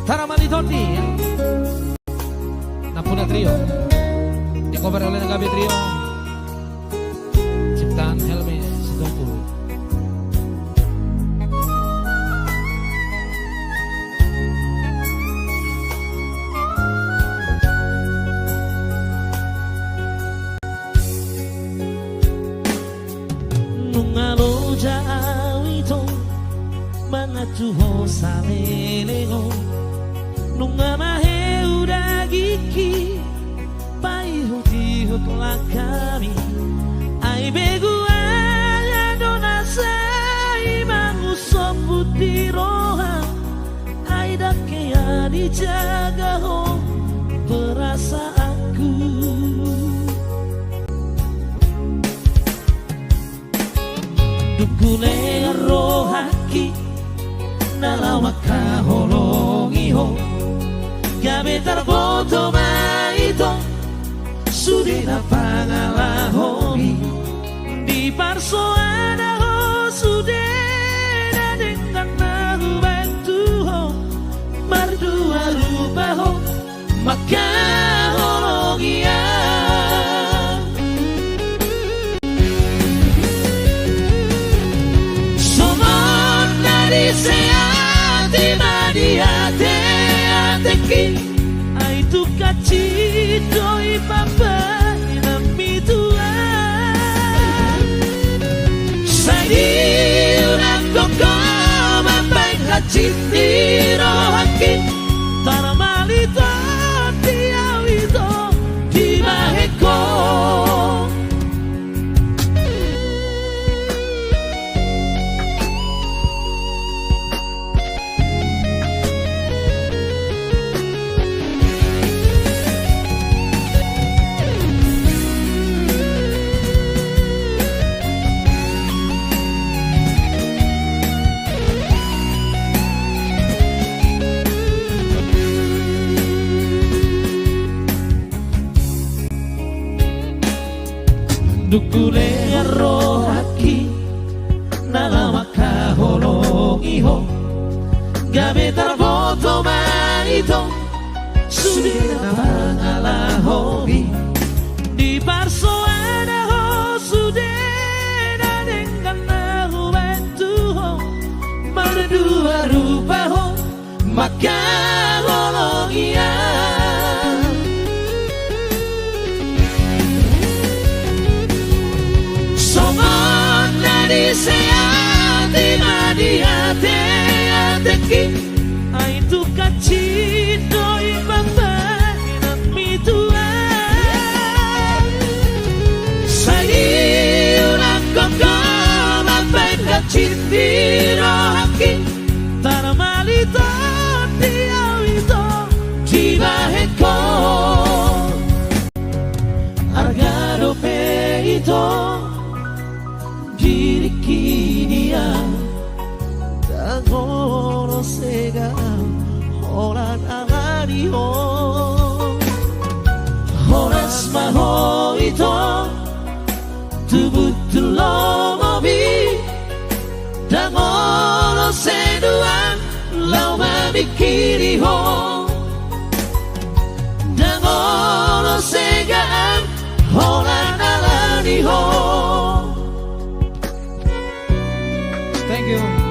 Taramani Tondi ya. Napuna Trio di cover oleh Nagabe Trio, ciptaan Helmi Sitompul. Nungalo jawito manatuho salelego nunga mahe uragiki pai hoti hotla kami ai begu aya dona sai mangu soputi roha ai dake ya dijaga ho perasaanku dukule rohaki nalawaka holongi ho gabe tarboto maito sudena pangalahomi di parsoana ho sudena dengan aku bantu ho mardua rupa ho maka hologia somon dari seati madiate ateki ai tu kacito i papa na mitua sai una koko mapai hachitiro haki taramalito tiawito di maheko dukule rohaki nalamaka holongi ho gabe tarboto maito sudena pangalahomi di parsoana ho sudena dengan aku bantu ho berdua rupa ho maka holongia seati madiate ateki ai tu kacito i babai na mitua sai una koko mapai kacitiro haki taramalito tiawito jibaheko argado peito dia dagoro sega horan agari ho horas maho ito tubutulo mobi dagoro seduan lau mamikiri ho dagoro sega horan agari ho. Thank you.